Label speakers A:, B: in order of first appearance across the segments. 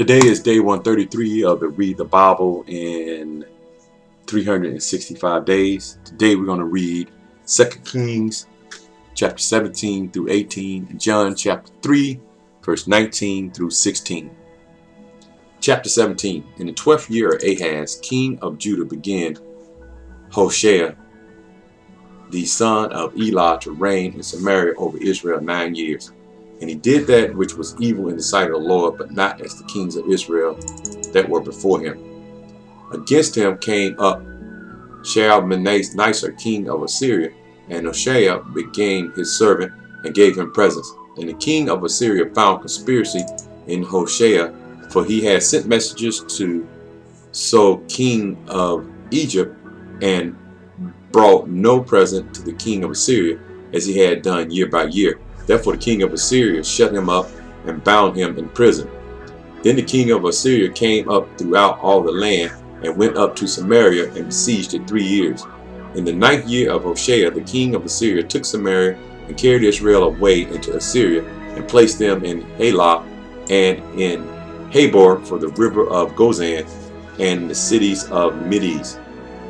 A: Today is day 133 of the Read the Bible in 365 days. Today we're going to read 2 Kings chapter 17 through 18 and John chapter 3 verse 19 through 16. Chapter 17. In the 12th year of Ahaz, king of Judah, began Hoshea, the son of Elah, to reign in Samaria over Israel 9 years. And he did that which was evil in the sight of the Lord, but not as the kings of Israel that were before him. Against him came up Shalmaneser, king of Assyria, and Hoshea became his servant and gave him presents. And the king of Assyria found conspiracy in Hoshea, for he had sent messengers to So king of Egypt, and brought no present to the king of Assyria, as he had done year by year. Therefore the king of Assyria shut him up and bound him in prison. Then the king of Assyria came up throughout all the land, and went up to Samaria and besieged it 3 years. In the 9th year of Hoshea, the king of Assyria took Samaria and carried Israel away into Assyria, and placed them in Halah and in Habor for the river of Gozan, and the cities of Medes.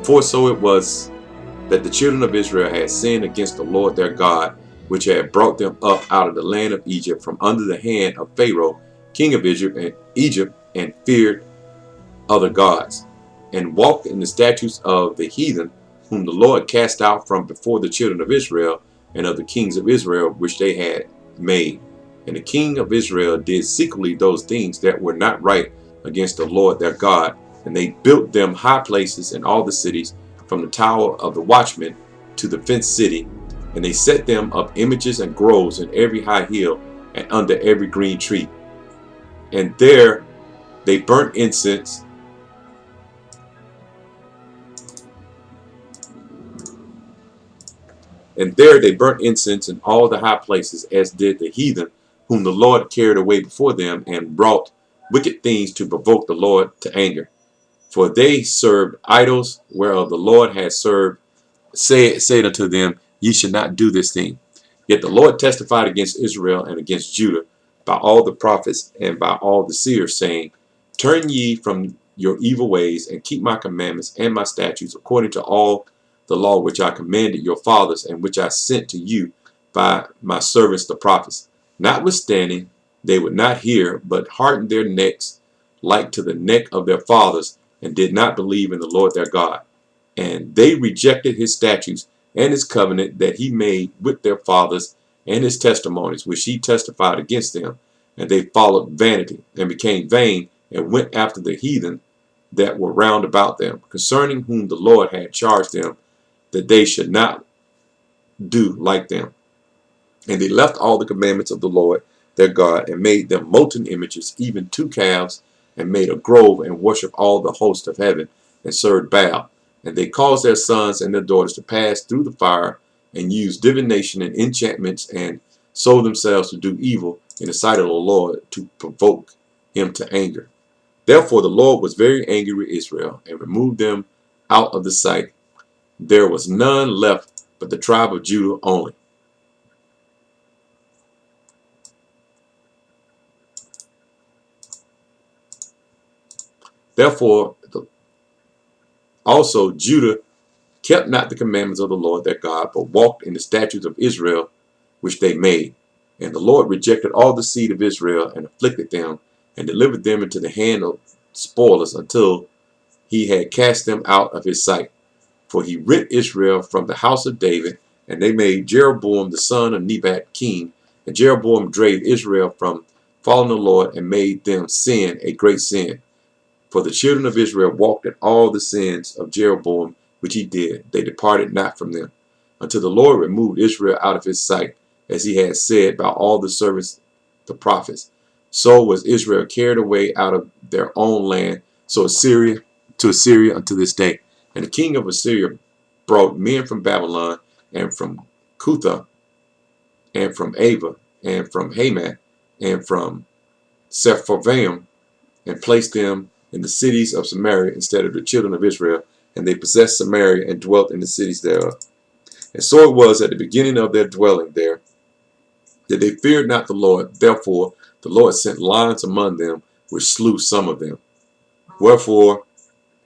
A: For so it was that the children of Israel had sinned against the Lord their God, which had brought them up out of the land of Egypt from under the hand of Pharaoh, king of Egypt, and feared other gods, and walked in the statutes of the heathen, whom the Lord cast out from before the children of Israel, and of the kings of Israel which they had made. And the king of Israel did secretly those things that were not right against the Lord their God, and they built them high places in all the cities, from the tower of the watchman to the fenced city, and they set them up images and groves in every high hill and under every green tree. And there they burnt incense in all the high places, as did the heathen, whom the Lord carried away before them, and wrought wicked things to provoke the Lord to anger. For they served idols, whereof the Lord had said unto them, Ye should not do this thing. Yet the Lord testified against Israel and against Judah by all the prophets and by all the seers, saying, Turn ye from your evil ways, and keep my commandments and my statutes, according to all the law which I commanded your fathers, and which I sent to you by my servants the prophets. Notwithstanding, they would not hear, but hardened their necks like to the neck of their fathers, and did not believe in the Lord their God. And they rejected his statutes and his covenant that he made with their fathers, and his testimonies which he testified against them. And they followed vanity, and became vain, and went after the heathen that were round about them, concerning whom the Lord had charged them that they should not do like them. And they left all the commandments of the Lord their God, and made them molten images, even 2 calves, and made a grove, and worshipped all the host of heaven, and served Baal. And they caused their sons and their daughters to pass through the fire, and used divination and enchantments, and sold themselves to do evil in the sight of the Lord, to provoke him to anger. Therefore the Lord was very angry with Israel, and removed them out of the sight. There was none left but the tribe of Judah only. Therefore also Judah kept not the commandments of the Lord their God, but walked in the statutes of Israel which they made. And the Lord rejected all the seed of Israel, and afflicted them, and delivered them into the hand of spoilers, until he had cast them out of his sight. For he rent Israel from the house of David, and they made Jeroboam the son of Nebat king. And Jeroboam drave Israel from following the Lord, and made them sin a great sin. For the children of Israel walked in all the sins of Jeroboam which he did. They departed not from them, until the Lord removed Israel out of his sight, as he had said by all the servants the prophets. So was Israel carried away out of their own land, to Assyria unto this day. And the king of Assyria brought men from Babylon, and from Cutha, and from Ava, and from Hamath, and from Sepharvaim, and placed them in the cities of Samaria instead of the children of Israel. And they possessed Samaria, and dwelt in the cities thereof. And so it was at the beginning of their dwelling there, that they feared not the Lord. Therefore the Lord sent lions among them, which slew some of them. Wherefore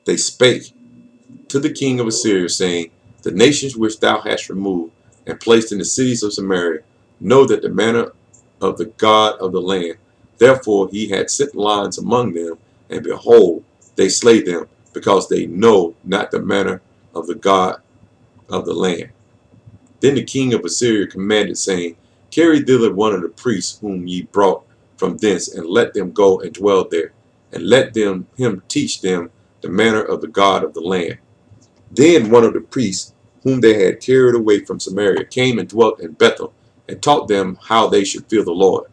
A: they spake to the king of Assyria, saying, the nations which thou hast removed and placed in the cities of Samaria know that the manner of the God of the land. Therefore he had sent lions among them, and behold, they slay them, because they know not the manner of the God of the land. Then the king of Assyria commanded, saying, carry thither one of the priests whom ye brought from thence, and let them go and dwell there, and let him teach them the manner of the God of the land. Then one of the priests whom they had carried away from Samaria came and dwelt in Bethel, and taught them how they should fear the Lord.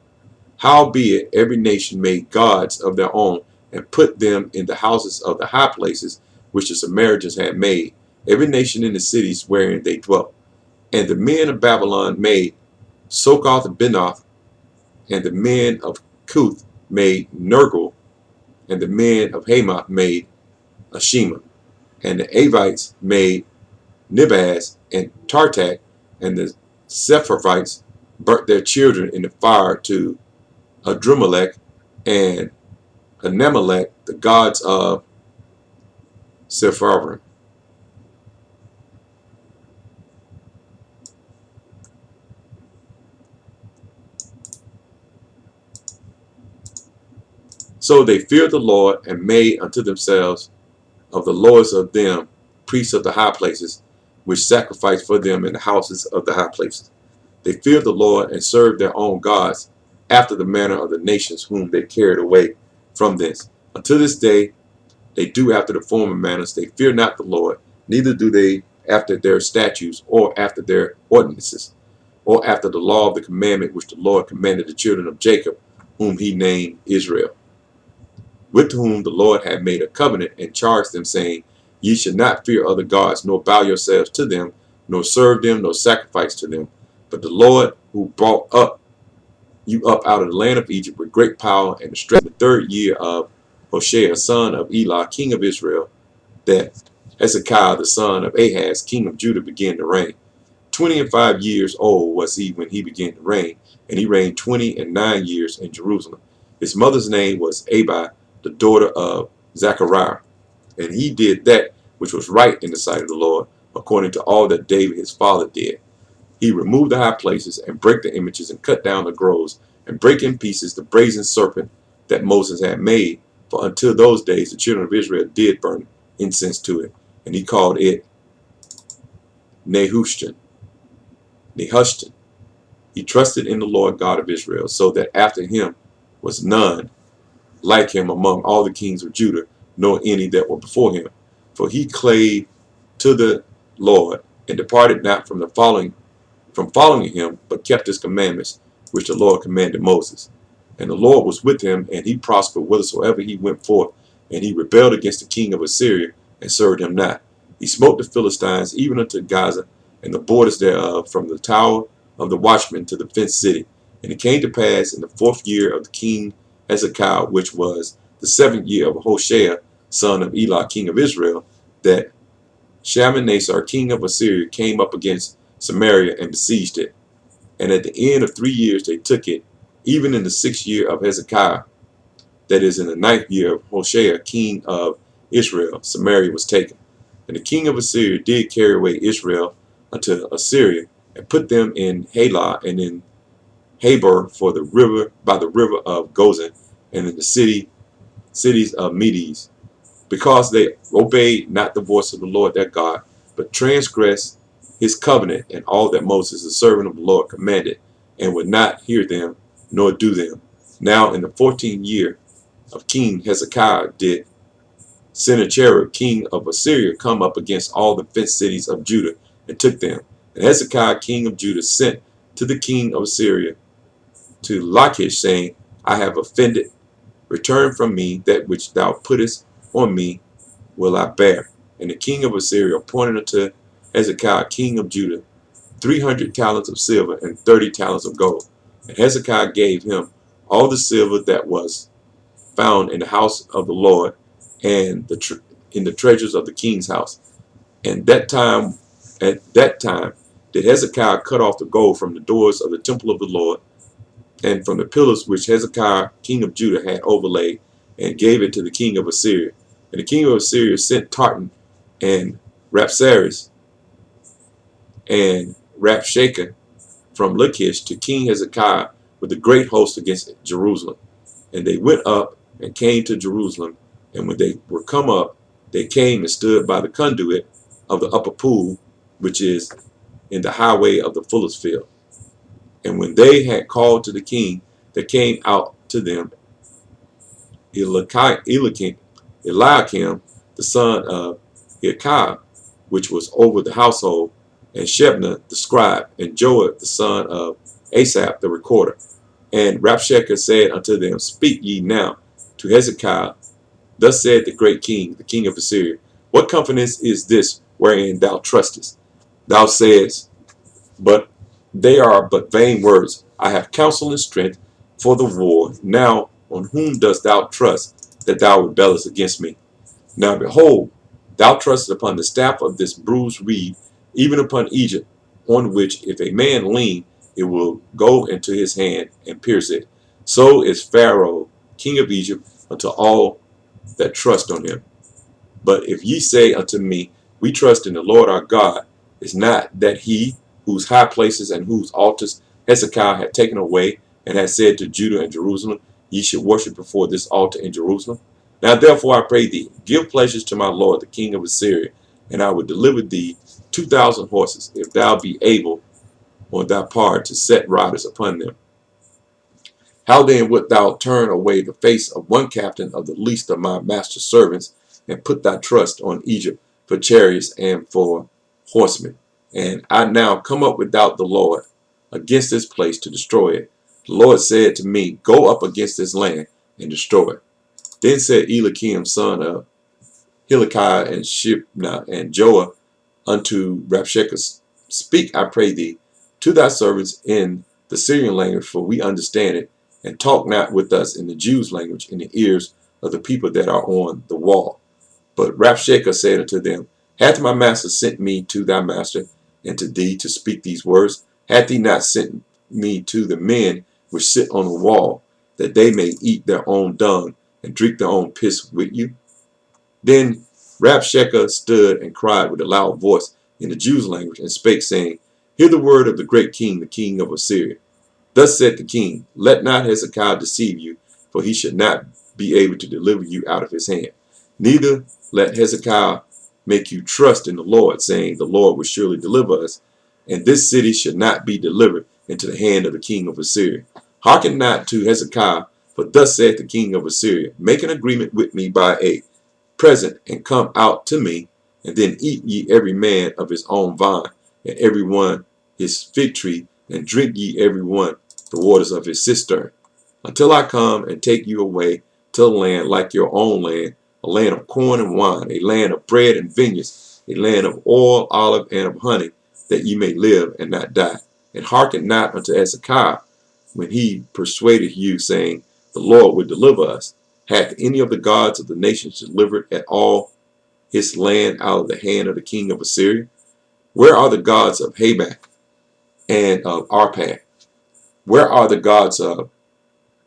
A: Howbeit every nation made gods of their own, and put them in the houses of the high places which the Samaritans had made, every nation in the cities wherein they dwelt. And the men of Babylon made Sokoth and Benoth, and the men of Cuth made Nergal, and the men of Hamath made Ashima, and the Avites made Nibaz and Tartak, and the Sepharvites burnt their children in the fire to Adrumelech and Anemelech, the gods of Sepharvaim. So they feared the Lord, and made unto themselves of the lords of them priests of the high places, which sacrificed for them in the houses of the high places. They feared the Lord, and served their own gods, after the manner of the nations whom they carried away from thence. Until this day they do after the former manners. They fear not the Lord, neither do they after their statutes, or after their ordinances, or after the law of the commandment which the Lord commanded the children of Jacob, whom he named Israel, with whom the Lord had made a covenant, and charged them, saying, ye should not fear other gods, nor bow yourselves to them, nor serve them, nor sacrifice to them. But the Lord, who brought you up out of the land of Egypt with great power and strength, the third year of Hoshea, son of Elah, king of Israel, that Hezekiah, the son of Ahaz, king of Judah, began to reign. 25 years old was he when he began to reign, and he reigned 29 years in Jerusalem. His mother's name was Abi, the daughter of Zechariah. And he did that which was right in the sight of the Lord, according to all that David his father did. He removed the high places, and brake the images, and cut down the groves, and brake in pieces the brazen serpent that Moses had made. For until those days the children of Israel did burn incense to it. And he called it Nehushtan. Nehushtan. He trusted in the Lord God of Israel, so that after him was none like him among all the kings of Judah, nor any that were before him. For he clave to the Lord, and departed not from following him, but kept his commandments, which the Lord commanded Moses. And the Lord was with him, and he prospered whithersoever he went forth. And he rebelled against the king of Assyria, and served him not. He smote the Philistines even unto Gaza, and the borders thereof, from the tower of the watchman to the fenced city. And it came to pass in the 4th year of the king Hezekiah, which was the 7th year of Hoshea, son of Elah, king of Israel, that Shalmaneser, king of Assyria, came up against Samaria and besieged it. And at the end of 3 years they took it. Even in the 6th year of Hezekiah, that is in the 9th year of Hoshea, king of Israel, Samaria was taken. And the king of Assyria did carry away Israel unto Assyria, and put them in Halah, and in Habor, for the river, by the river of Gozan, and in the cities of Medes, because they obeyed not the voice of the Lord their God, but transgressed his covenant, and all that Moses, the servant of the Lord, commanded, and would not hear them, nor do them. Now in the 14th year of King Hezekiah did Sennacherib, king of Assyria, come up against all the fenced cities of Judah, and took them. And Hezekiah, king of Judah, sent to the king of Assyria, to Lachish, saying, I have offended. Return from me that which thou puttest on me will I bear. And the king of Assyria appointed unto Hezekiah, king of Judah, 300 talents of silver and 30 talents of gold. And Hezekiah gave him all the silver that was found in the house of the Lord, and in the treasures of the king's house. And at that time did Hezekiah cut off the gold from the doors of the temple of the Lord, and from the pillars which Hezekiah king of Judah had overlaid, and gave it to the king of Assyria. And the king of Assyria sent Tartan and Rapsaris and Rapshakeh from Lachish to King Hezekiah with a great host against Jerusalem. And they went up and came to Jerusalem. And when they were come up, they came and stood by the conduit of the upper pool, which is in the highway of the fuller's field. And when they had called to the king, there came out to them Eliakim, the son of Hilkiah, which was over the household, and Shebna the scribe, and Joab the son of Asaph the recorder. And Rabshakeh said unto them, Speak ye now to Hezekiah. Thus said the great king, the king of Assyria, What confidence is this wherein thou trustest? Thou sayest, But they are but vain words. I have counsel and strength for the war. Now on whom dost thou trust that thou rebellest against me? Now behold, thou trustest upon the staff of this bruised reed, even upon Egypt, on which if a man lean, it will go into his hand and pierce it. So is Pharaoh, king of Egypt, unto all that trust on him. But if ye say unto me, We trust in the Lord our God, is not that he whose high places and whose altars Hezekiah had taken away, and had said to Judah and Jerusalem, Ye should worship before this altar in Jerusalem? Now therefore I pray thee, give pleasures to my lord the king of Assyria, and I will deliver thee 2,000 horses, if thou be able on thy part to set riders upon them. How then wilt thou turn away the face of one captain of the least of my master's servants, and put thy trust on Egypt for chariots and for horsemen? And I now come up without the Lord against this place to destroy it. The Lord said to me, Go up against this land and destroy it. Then said Eliakim, son of Hilkiah, and Shebna and Joah unto Rabshakeh, Speak, I pray thee, to thy servants in the Syrian language, for we understand it, and talk not with us in the Jews' language in the ears of the people that are on the wall. But Rabshakeh said unto them, Hath my master sent me to thy master and to thee to speak these words? Hath he not sent me to the men which sit on the wall, that they may eat their own dung and drink their own piss with you? Then Rabshakeh stood and cried with a loud voice in the Jews' language, and spake, saying, Hear the word of the great king, the king of Assyria. Thus said the king, Let not Hezekiah deceive you, for he should not be able to deliver you out of his hand. Neither let Hezekiah make you trust in the Lord, saying, The Lord will surely deliver us, and this city should not be delivered into the hand of the king of Assyria. Hearken not to Hezekiah, for thus saith the king of Assyria, Make an agreement with me by a present, and come out to me, and then eat ye every man of his own vine, and every one his fig tree, and drink ye every one the waters of his cistern, until I come and take you away to a land like your own land, a land of corn and wine, a land of bread and vineyards, a land of oil, olive, and of honey, that ye may live and not die. And hearken not unto Hezekiah when he persuaded you, saying, The Lord will deliver us. Hath any of the gods of the nations delivered at all his land out of the hand of the king of Assyria? Where are the gods of Habac and of Arpad? Where are the gods of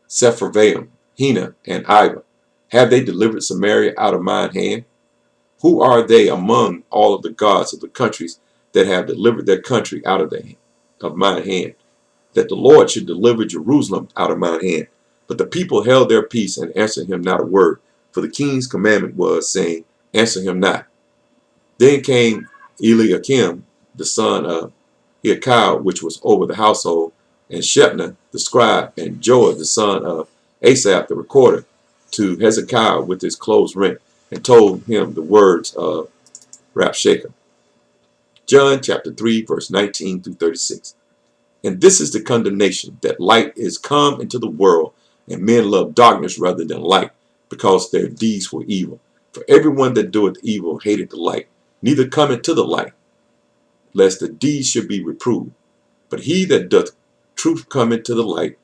A: Sepharvaim, Hena, and Iva? Have they delivered Samaria out of mine hand? Who are they among all of the gods of the countries that have delivered their country out of mine hand? That the Lord should deliver Jerusalem out of mine hand. But the people held their peace and answered him not a word. For the king's commandment was, saying, Answer him not. Then came Eliakim, the son of Hilkiah, which was over the household, and Shebna the scribe, and Joah the son of Asaph the recorder, to Hezekiah with his clothes rent, and told him the words of Rabshakeh. John chapter 3, verse 19 through 36. And this is the condemnation, that light is come into the world, and men love darkness rather than light, because their deeds were evil. For everyone that doeth evil hated the light, neither cometh to the light, lest the deeds should be reproved. But he that doth truth cometh to the light,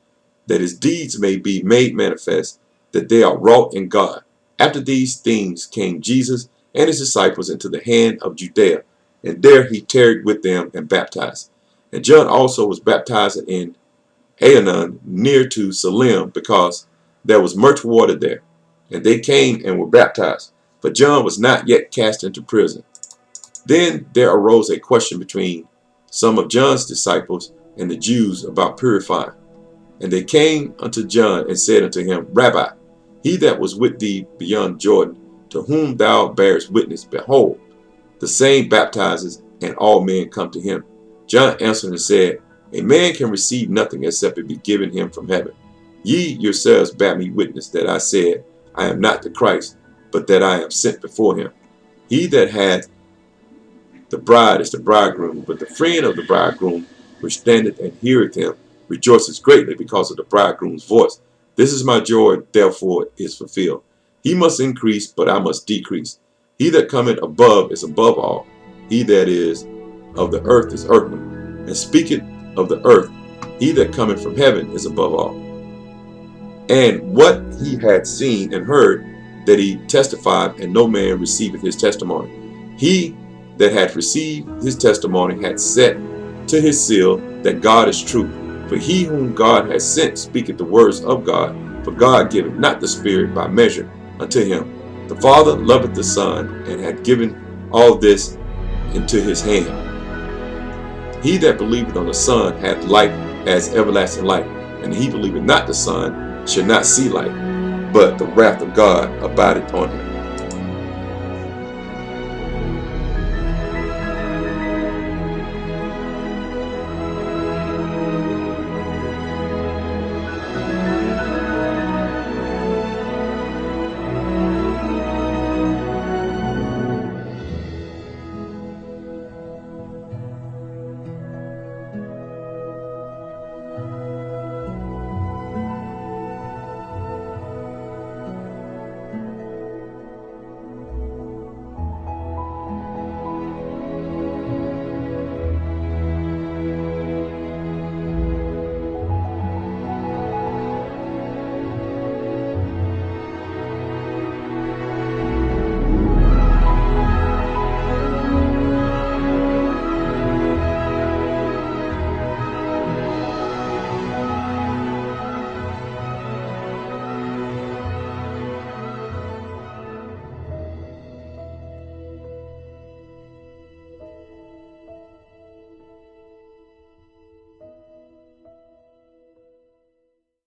A: that his deeds may be made manifest, that they are wrought in God. After these things came Jesus and his disciples into the hand of Judea, and there he tarried with them and baptized. And John also was baptized in Aenon near to Salim, because there was much water there. And they came and were baptized, for John was not yet cast into prison. Then there arose a question between some of John's disciples and the Jews about purifying. And they came unto John and said unto him, Rabbi, he that was with thee beyond Jordan, to whom thou bearest witness, behold, the same baptizes, and all men come to him. John answered and said, a man can receive nothing except it be given him from heaven. Ye yourselves bear me witness that I said, I am not the Christ, but that I am sent before him. He that hath the bride is the bridegroom, but the friend of the bridegroom, which standeth and heareth him, rejoices greatly because of the bridegroom's voice. This is my joy, therefore is fulfilled. He must increase, but I must decrease. He that cometh above is above all. He that is of the earth is earthly, and speaketh of the earth. He that cometh from heaven is above all. And what he had seen and heard, that he testified, and no man receiveth his testimony. He that hath received his testimony hath set to his seal that God is true. For he whom God hath sent speaketh the words of God, for God giveth not the Spirit by measure unto him. The Father loveth the Son, and hath given all this into his hand. He that believeth on the Son hath life as everlasting life, and he believeth not the Son shall not see life, but the wrath of God abideth on him.